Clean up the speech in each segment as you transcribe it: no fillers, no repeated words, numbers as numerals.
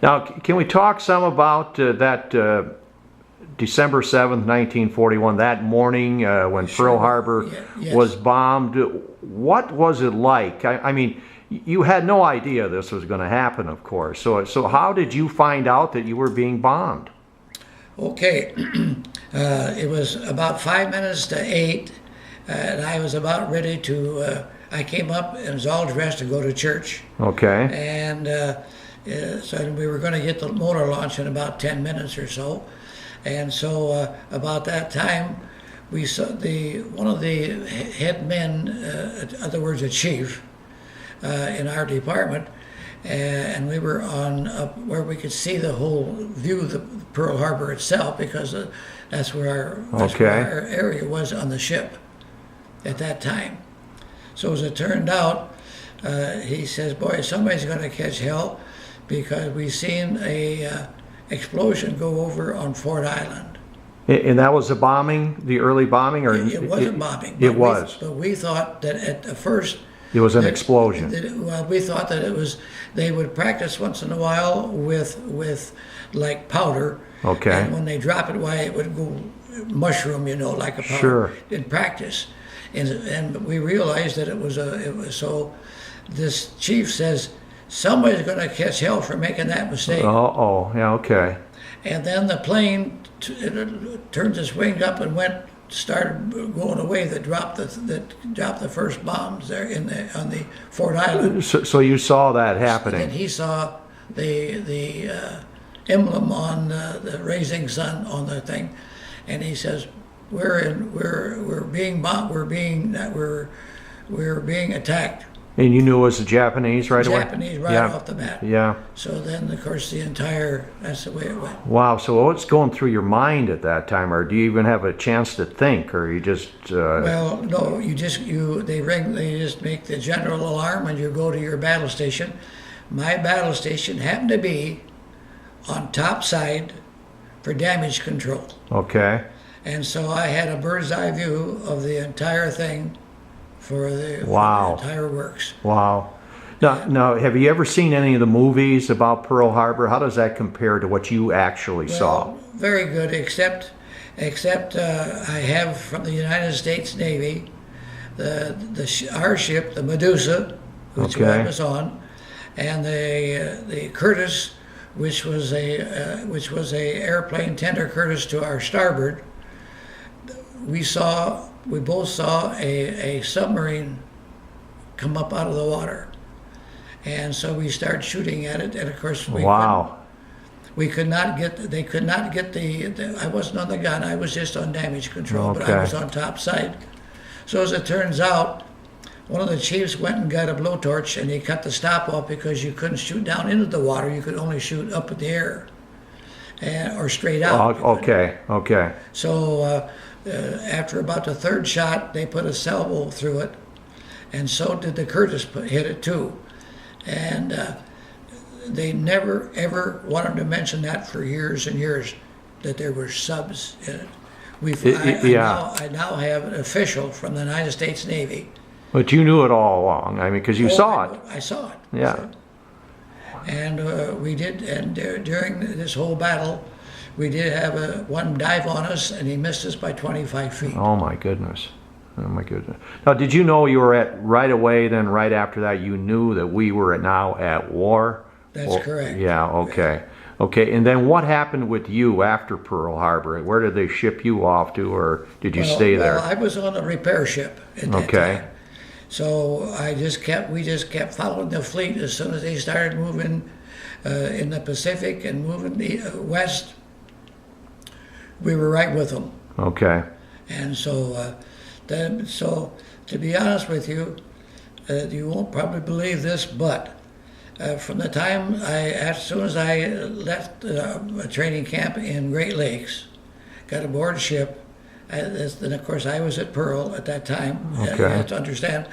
Now, can we talk some about that December 7th, 1941, that morning when Pearl Harbor was bombed? What was it like? I mean, you had no idea this was going to happen, of course. So how did you find out that you were being bombed? Okay, it was about 5 minutes to 8, and I was about ready to, I came up and was all dressed to go to church. Okay. And so we were going to get the motor launch in about 10 minutes or so. And so about that time, we saw one of the head men, in other words, a chief, in our department, and we were on up where we could see the whole view of the Pearl Harbor itself, because that's where our area was on the ship at that time. So as it turned out, he says, "Boy, somebody's going to catch hell, because we seen a explosion go over on Ford Island." And that was a bombing, the early bombing, or it wasn't bombing. It was. But we thought that at the first it was an explosion. Well, we thought that it was. They would practice once in a while with like powder. Okay. And when they drop it, why it would go mushroom, like a powder. Sure. In practice, and we realized that it was so. This chief says, "Somebody's going to catch hell for making that mistake." Oh, yeah, okay. And then the plane turned its wing up and started going away. That dropped the first bombs there on the Ford Island. So you saw that happening. And he saw the emblem on the Rising Sun on the thing, and he says, "We're being bombed. We're being attacked." And you knew it was the Japanese right away? Japanese right off the bat. Yeah. So then, of course, that's the way it went. Wow. So what's going through your mind at that time? Or do you even have a chance to think? Or you just... Well, no, they just make the general alarm and you go to your battle station. My battle station happened to be on top side for damage control. Okay. And so I had a bird's eye view of the entire thing for the entire works. Wow. Now, have you ever seen any of the movies about Pearl Harbor? How does that compare to what you actually saw? Very good, except I have from the United States Navy our ship, the Medusa, which I was on, and the Curtis, which was a airplane tender Curtis to our starboard. We both saw a submarine come up out of the water, and so we started shooting at it. And of course, they could not get the. I wasn't on the gun. I was just on damage control, but I was on top side. So as it turns out, one of the chiefs went and got a blowtorch, and he cut the stop off because you couldn't shoot down into the water. You could only shoot up in the air, or straight out. Okay. So. After about the third shot, they put a salvo through it, and so did the Curtis hit it too. And they never ever wanted to mention that for years and years, that there were subs in it. I now have an official from the United States Navy. But you knew it all along. I mean, because you saw it. I saw it. Yeah. And we did, and during this whole battle, we did have one dive on us, and he missed us by 25 feet. Oh my goodness. Now, did you know you were right away, then right after that, you knew that we were now at war? That's correct. Yeah, okay. Okay, and then what happened with you after Pearl Harbor? Where did they ship you off to, or did you stay there? Well, I was on a repair ship at that time. So we just kept following the fleet. As soon as they started moving in the Pacific and moving west, we were right with them. Okay. And so, to be honest with you, you won't probably believe this, but from the time as soon as I left a training camp in Great Lakes, got aboard ship, and of course I was at Pearl at that time. You have to understand.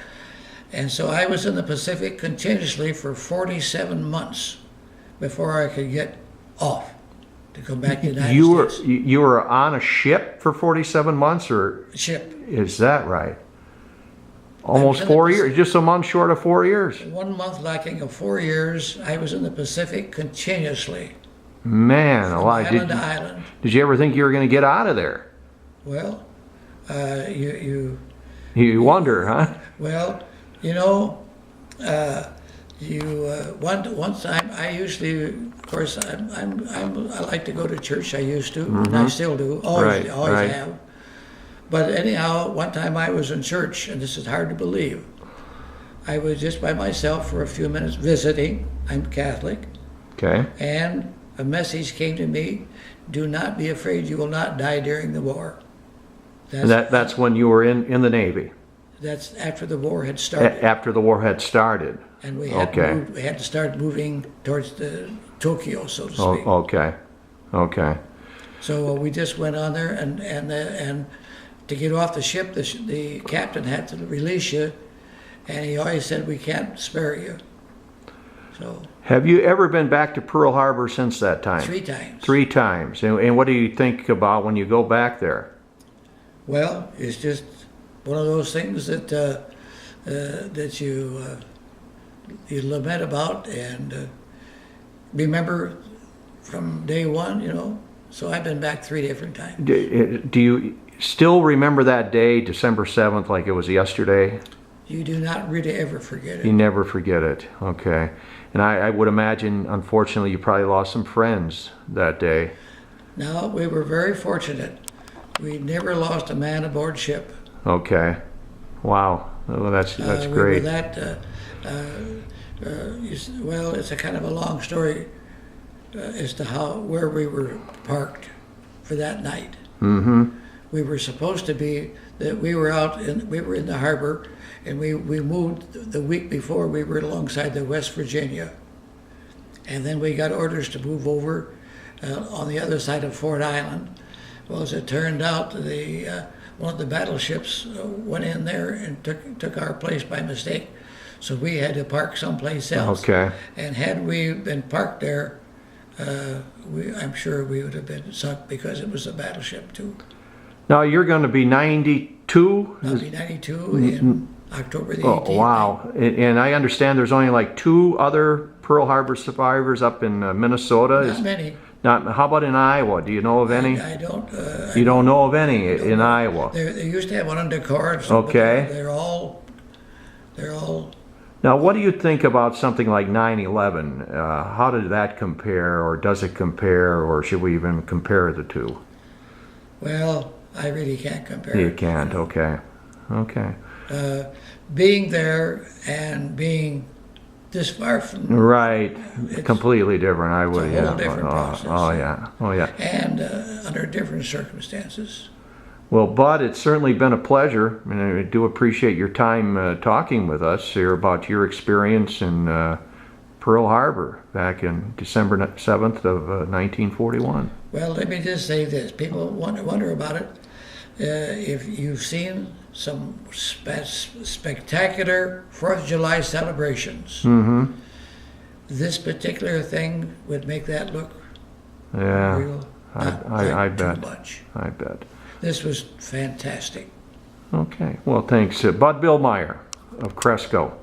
And so I was in the Pacific continuously for 47 months before I could get off to come back to the United States. You were on a ship for 47 months, or? Ship. Is that right? Almost 4 years, just a month short of 4 years. 1 month lacking of 4 years, I was in the Pacific continuously. Man, From alive. island to island. Did you ever think you were going to get out of there? Well, you wonder, huh? well, you know, one time I usually, of course, I like to go to church. I used to, and I still do. Always Right. have. But anyhow, one time I was in church, and this is hard to believe. I was just by myself for a few minutes visiting. I'm Catholic. Okay. And a message came to me: do not be afraid, you will not die during the war. That's when you were in the Navy. That's after the war had started. After the war had started. And we had to start moving towards the Tokyo, so to speak. Okay. So we just went on there, and to get off the ship, the captain had to release you, and he always said, "We can't spare you." So. Have you ever been back to Pearl Harbor since that time? 3 times. 3 times. And what do you think about when you go back there? Well, it's just one of those things that that you lament about and remember from day one, you know. So I've been back 3 different times. Do you still remember that day, December 7th, like it was yesterday? You do not really ever forget it. You never forget it. Okay. And I would imagine, unfortunately, you probably lost some friends that day. No, we were very fortunate. We never lost a man aboard ship. Okay. Wow. Well, that's great. We were well, it's a kind of a long story as to where we were parked for that night. Mm-hmm. We were supposed to be that we were in the harbor, and we moved the week before. We were alongside the West Virginia, and then we got orders to move over on the other side of Fort Island. Well, as it turned out, one of the battleships went in there and took our place by mistake. So we had to park someplace else. Okay. And had we been parked there, I'm sure we would have been sunk because it was a battleship too. Now you're going to be 92? I'll be 92 in October the 18th. Oh, wow. And I understand there's only like 2 other Pearl Harbor survivors up in Minnesota. Not many. How about in Iowa? Do you know of any? I don't. You don't know of any in Iowa? They used to have one under Decords. Okay. They're all. Now, what do you think about something like 9/11? How did that compare, or does it compare, or should we even compare the two? Well, I really can't compare. You can't. Okay. Being there and being this far from. Right. Completely different. I would. It's a whole different process. Oh yeah. And under different circumstances. Well, Bud, it's certainly been a pleasure, and I do appreciate your time talking with us here about your experience in Pearl Harbor back in December 7th of 1941. Well, let me just say this. People wonder about it. If you've seen some spectacular 4th of July celebrations, this particular thing would make that look real. I bet. Too much. I bet. This was fantastic. Okay. Well, thanks. Bud Billmyer of Cresco.